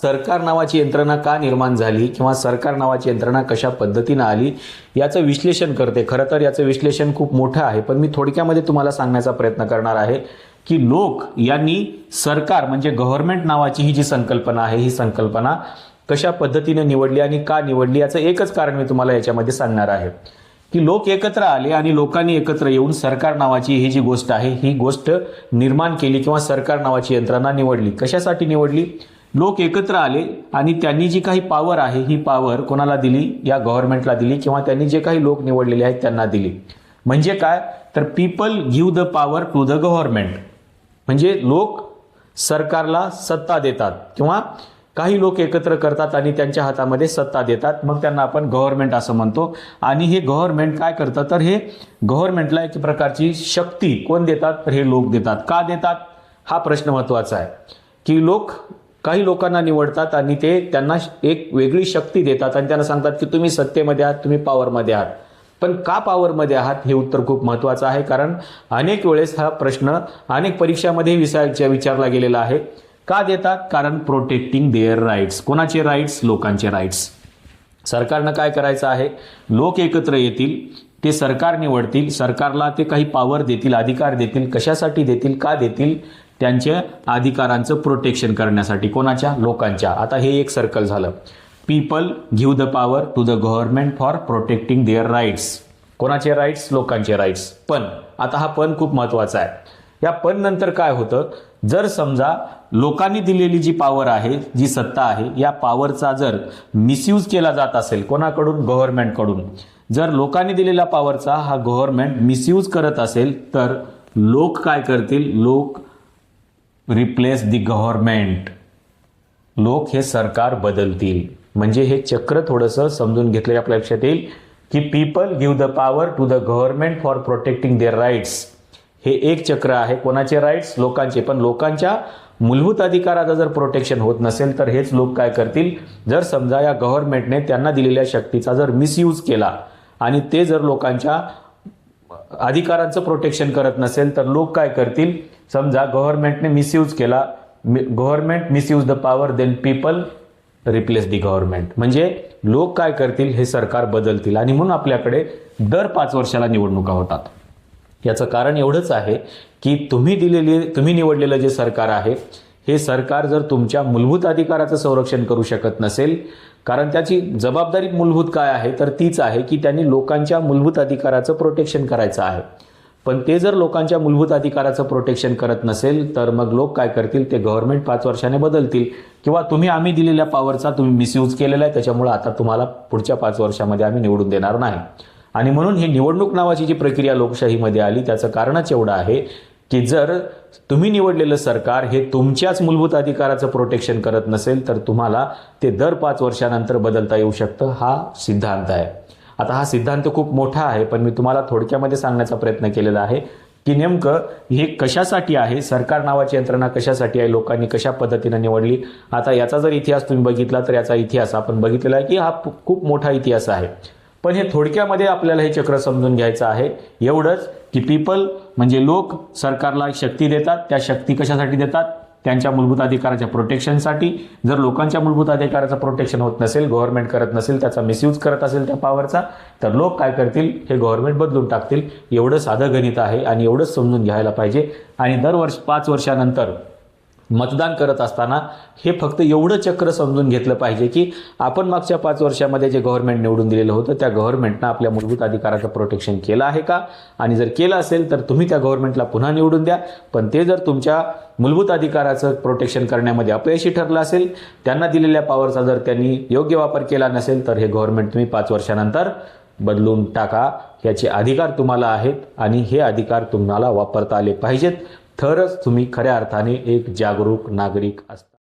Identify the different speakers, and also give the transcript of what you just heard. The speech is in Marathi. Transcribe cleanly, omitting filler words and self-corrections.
Speaker 1: सरकार नावाची यंत्रणा का निर्माण झाली किंवा सरकार नावाची यंत्रणा कशा पद्धतीने आली याचं विश्लेषण करते। खरं तर याचं विश्लेषण खूप मोठं आहे, पण मी थोडक्यामध्ये तुम्हाला सांगण्याचा प्रयत्न करणार आहे की लोक यांनी सरकार म्हणजे गव्हर्नमेंट नावाची ही जी संकल्पना आहे, ही संकल्पना कशा पद्धतीने निवडली आणि का निवडली याचं एकच कारण मी तुम्हाला याच्यामध्ये सांगणार आहे की लोक एकत्र आले आणि लोकांनी एकत्र येऊन सरकार नावाची ही जी गोष्ट आहे ही गोष्ट निर्माण केली किंवा सरकार नावाची यंत्रणा निवडली। कशासाठी निवडली? लोक एकत्र आले आणि त्यांनी जी काही पॉवर आहे ही पॉवर कोणाला दिली? या गव्हर्नमेंटला दिली किंवा त्यांनी जे काही लोक निवडलेले आहेत त्यांना दिली। म्हणजे काय तर people give the power to the government, म्हणजे लोक सरकारला सत्ता देतात किंवा काही लोक एकत्र करतात आणि त्यांच्या हातामध्ये सत्ता देतात, मग त्यांना आपण गव्हर्नमेंट असं म्हणतो। आणि हे गव्हर्नमेंट काय करतं तर हे गव्हर्नमेंटला एक प्रकारची शक्ती कोण देतात तर हे लोक देतात। का देतात हा प्रश्न महत्त्वाचा आहे की लोक काही लोकांना निवडतात आणि ते त्यांना एक वेगळी शक्ती देतात आणि त्यांना सांगतात की तुम्ही सत्तेमध्ये आहात, तुम्ही पॉवरमध्ये आहात। पण का पॉवरमध्ये आहात हे उत्तर खूप महत्त्वाचं आहे, कारण अनेक वेळेस हा प्रश्न अनेक परीक्षामध्ये विचारला गेलेला आहे। का देतात? कारण प्रोटेक्टिंग देअर राईट्स। कोणाचे राईट्स? लोकांचे राईट्स। सरकारनं काय करायचं आहे? लोक एकत्र येतील, ते सरकार निवडतील, सरकारला ते काही पॉवर देतील, अधिकार देतील। कशासाठी देतील? का देतील? त्यांच्या अधिकारांचं प्रोटेक्शन करण्यासाठी। कोणाच्या? लोकांच्या। आता हे एक सर्कल झालं। People give the power to the government for protecting their rights. कोणाचे राईट्स? लोकांचे राईट्स। पण आता हा पण खूप महत्त्वाचा आहे। या पण नंतर काय होतं, जर समजा लोकांनी दिलेली जी पॉवर आहे, जी सत्ता आहे, या पॉवरचा जर मिसयूज केला जात असेल कोणाकडून? गव्हर्नमेंटकडून। जर लोकांनी दिलेल्या पॉवरचा हा गव्हर्नमेंट मिसयूज करत असेल तर लोक काय करतील? लोक रिप्लेस द गव्हर्नमेंट, लोक हे सरकार बदलतील। म्हणजे हे चक्र थोडंसं समजून घेतलं आपल्या लक्षात येईल की people give the power to the government for protecting their rights, हे एक चक्र आहे। कोणाचे राईट्स? लोकांचे। पण लोकांच्या मूलभूत अधिकाराचं जर प्रोटेक्शन होत नसेल तर हेच लोक काय करतील? जर समजा या गव्हर्नमेंटने त्यांना दिलेल्या शक्तीचा जर मिसयूज केला आणि ते जर लोकांच्या अधिकारांचं प्रोटेक्शन करत नसेल तर लोक काय करतील? समजा गव्हर्नमेंटने मिसयूज केला, government misuse the power, then people replace the government. म्हणजे लोक काय करतील? हे सरकार बदलतील। आणि म्हणून आपल्याकडे दर 5 वर्षाला निवडणुका होतात। याचं कारण एवढंच आहे की तुम्ही निवडलेलं जे सरकार आहे हे सरकार जर तुमच्या मूलभूत अधिकाराचं संरक्षण करू शकत नसेल, कारण त्याची जबाबदारी मूलभूत काय आहे तर तीच आहे की त्यांनी लोकांच्या मूलभूत अधिकाराचं प्रोटेक्शन करायचं आहे। पण ते जर लोकांच्या मूलभूत अधिकाराचं प्रोटेक्शन करत नसेल तर मग लोक काय करतील? ते गव्हर्नमेंट 5 वर्षाने बदलतील किंवा आम्ही दिलेल्या पॉवरचा तुम्ही मिसयूज केलेला आहे, त्याच्यामुळे आता तुम्हाला पुढच्या 5 वर्षामध्ये आम्ही निवडून देणार नाही। आणि म्हणून ही निवडणूक नावाची जी प्रक्रिया लोकशाहीमध्ये आली त्याचं कारणच एवढं आहे की जर तुम्ही निवडलेलं सरकार हे तुमच्याच मूलभूत अधिकाराचं प्रोटेक्शन करत नसेल तर तुम्हाला ते दर 5 वर्षानंतर बदलता येऊ शकतं। हा सिद्धांत आहे। आता हा सिद्धांत खूप मोठा आहे, पण मी तुम्हाला थोडक्यामध्ये सांगण्याचा प्रयत्न केलेला आहे की नेमकं हे कशासाठी आहे, सरकार नावाची यंत्रणा कशासाठी आहे, लोकांनी कशा पद्धतीने निवडली। आता याचा जर इतिहास तुम्ही बघितला तर याचा इतिहास आपण बघितलेला आहे की हा खूप मोठा इतिहास आहे। पण हे थोडक्यामध्ये आपल्याला हे चक्र समजून घ्यायचं आहे एवढंच की पीपल म्हणजे लोक सरकारला शक्ती देतात। त्या शक्ती कशासाठी देतात? त्यांच्या मूलभूत अधिकाराच्या प्रोटेक्शनसाठी। जर लोकांच्या मूलभूत अधिकाराचं प्रोटेक्शन होत नसेल, गव्हर्नमेंट करत नसेल, त्याचा मिसयूज करत असेल त्या पॉवरचा, तर लोक काय करतील? हे गव्हर्नमेंट बदलून टाकतील। एवढं साधं गणित आहे आणि एवढंच समजून घ्यायला पाहिजे। आणि दर 5 वर्षानंतर मतदान करत असताना हे फक्त एवढं चक्र समजून घेतलं पाहिजे की आपण मागच्या 5 वर्षामध्ये जे गव्हर्नमेंट निवडून दिलेलं होतं त्या गव्हर्नमेंटनं आपल्या मूलभूत अधिकाराचं प्रोटेक्शन केलं आहे का? आणि जर केलं असेल तर तुम्ही त्या गव्हर्नमेंटला पुन्हा निवडून द्या। पण ते जर तुमच्या मूलभूत अधिकाराचं प्रोटेक्शन करण्यामध्ये अपयशी ठरलं असेल, त्यांना दिलेल्या पॉवरचा जर त्यांनी योग्य वापर केला नसेल तर हे गव्हर्नमेंट तुम्ही 5 वर्षानंतर बदलून टाका। याचे अधिकार तुम्हाला आहेत आणि हे अधिकार तुम्हाला वापरता आले पाहिजेत, तरच तुम्ही खऱ्या अर्थाने एक जागरूक नागरिक असता।